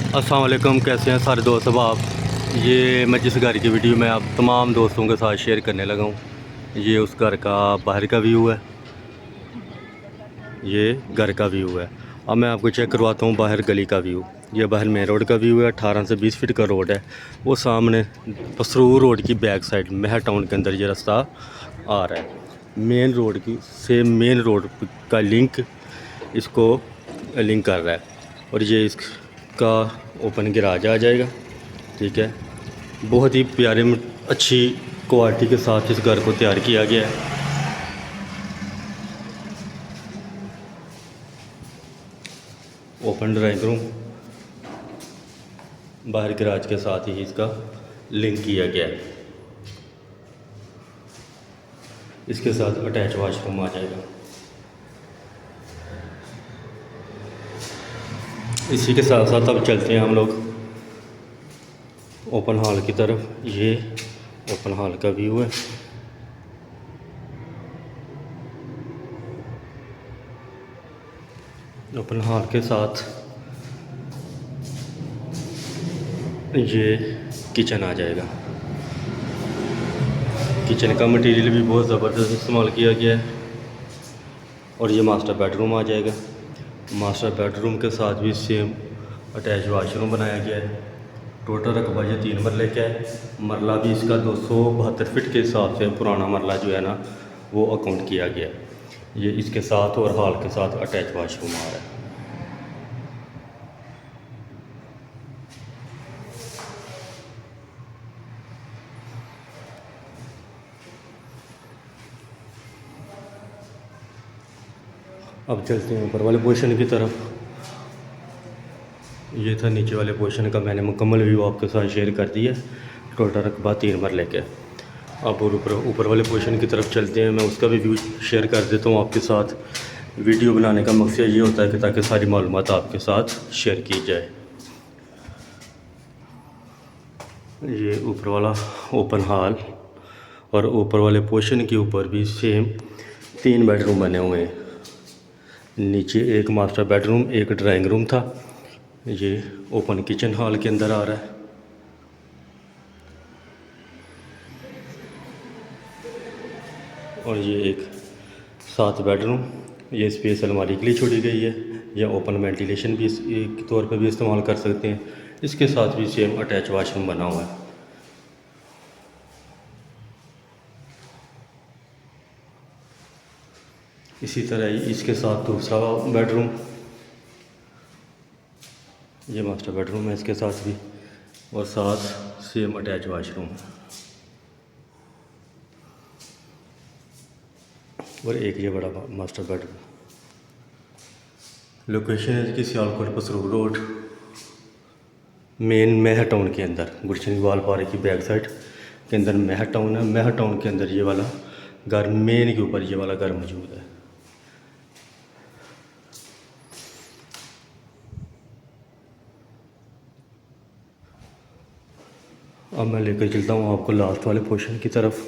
अस्सलाम वालेकुम, कैसे हैं सारे दोस्त। अब आप ये मैं जिस घर की वीडियो में आप तमाम दोस्तों के साथ शेयर करने लगा हूँ, ये उस घर का बाहर का व्यू है। ये घर का व्यू है। अब मैं आपको चेक करवाता हूँ बाहर गली का व्यू। ये बाहर मेन रोड का व्यू है। 18 से 20 फीट का रोड है। वो सामने पसरूर रोड की बैक साइड मेहर टाउन के अंदर ये रास्ता आ रहा है। मेन रोड की से मेन रोड का लिंक इसको लिंक कर रहा है। और ये इसका ओपन गैराज आ जाएगा। ठीक है, बहुत ही प्यारे अच्छी क्वालिटी के साथ इस घर को तैयार किया गया है। ओपन ड्राइंग रूम बाहर गैराज के साथ ही इसका लिंक किया गया है। इसके साथ अटैच वाशरूम आ जाएगा। इसी के साथ साथ अब चलते हैं हम लोग ओपन हॉल की तरफ। ये ओपन हॉल का व्यू है। ओपन हॉल के साथ ये किचन आ जाएगा। किचन का मटेरियल भी बहुत ज़बरदस्त इस्तेमाल किया गया है। और ये मास्टर बेडरूम आ जाएगा। मास्टर बेडरूम के साथ भी सेम अटैच वाशरूम बनाया गया है। टोटल रकबा ये 3 मरले का है। मरला भी इसका 272 फीट के हिसाब से पुराना मरला जो है ना वो अकाउंट किया गया है। ये इसके साथ और हॉल के साथ अटैच वाशरूम आ रहा है। अब चलते हैं ऊपर वाले पोर्शन की तरफ। ये था नीचे वाले पोर्शन का, मैंने मुकम्मल व्यू आपके साथ शेयर कर दिया। टोटल रकबा 3 मरले के। अब और ऊपर वाले पोर्शन की तरफ चलते हैं। मैं उसका भी व्यू शेयर कर देता हूँ आपके साथ। वीडियो बनाने का मकसद ये होता है कि ताकि सारी मालूमात आपके साथ शेयर की जाए। ये ऊपर वाला ओपन हॉल और ऊपर वाले पोर्शन के ऊपर भी सेम 3 बेडरूम बने हुए हैं। नीचे एक मास्टर बेडरूम, एक ड्राइंग रूम था। ये ओपन किचन हॉल के अंदर आ रहा है। और ये एक 7 बेडरूम, ये स्पेस अलमारी के लिए छोड़ी गई है। या ओपन वेंटिलेशन भी के तौर पर भी इस्तेमाल कर सकते हैं। इसके साथ भी सेम अटैच वाशरूम बना हुआ है। इसी तरह इसके साथ दूसरा बेडरूम, ये मास्टर बेडरूम है इसके साथ भी, और साथ सेम अटैच वाशरूम। और एक ये बड़ा मास्टर बेडरूम। लोकेशन है इसकी सियालकोट पसरूर रोड, मेन मेहर टाउन के अंदर। गुलशन वालपारे की बैक साइड के अंदर मेहर टाउन है। मेहर टाउन के अंदर ये वाला घर, मेन के ऊपर ये वाला घर मौजूद है। अब मैं लेकर चलता हूँ आपको लास्ट वाले पोर्शन की तरफ।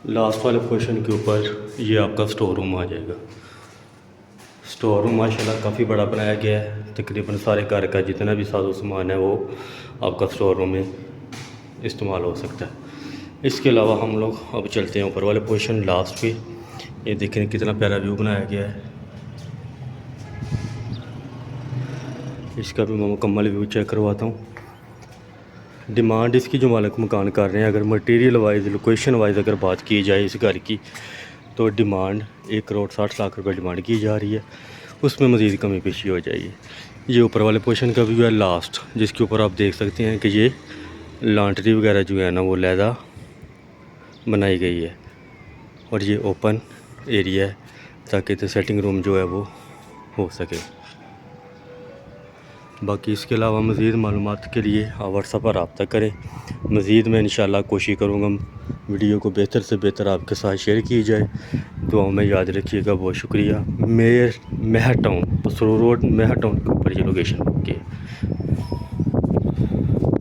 लास्ट वाले पोर्शन के ऊपर ये आपका स्टोर रूम आ जाएगा। स्टोर रूम माशाल्लाह काफ़ी बड़ा बनाया गया है। तकरीबन सारे घर का जितना भी साजो सामान है वो आपका स्टोर रूम में इस्तेमाल हो सकता है। इसके अलावा हम लोग अब चलते हैं ऊपर वाले पोर्शन लास्ट पे। ये देखें कितना प्यारा व्यू बनाया गया है। इसका भी मैं मुकम्मल व्यू चेक करवाता हूँ। डिमांड इसकी जो मालिक मकान कर रहे हैं, अगर मटेरियल वाइज लोकेशन वाइज अगर बात की जाए इस घर की, तो डिमांड 1,60,00,000 रुपये डिमांड की जा रही है। उसमें मज़ीद कमी पेशी हो जाएगी। ये ऊपर वाले पोर्शन का व्यू है लास्ट, जिसके ऊपर आप देख सकते हैं कि ये लॉन्ड्री वगैरह जो है ना वो लहदा बनाई गई है। और ये ओपन एरिया है ताकि तो सेटिंग रूम जो है वो हो सके। बाकी इसके अलावा मज़ीद मालूमात के लिए आप व्हाट्सएप पर रब्ता करें। मज़ीद मैं इंशाल्लाह कोशिश करूँगा वीडियो को बेहतर से बेहतर आपके साथ शेयर की जाए। दुआओं में याद रखिएगा। बहुत शुक्रिया। मेहर टाउन पसरूर रोड, मेहर टाउन के ऊपर ये लोकेशन के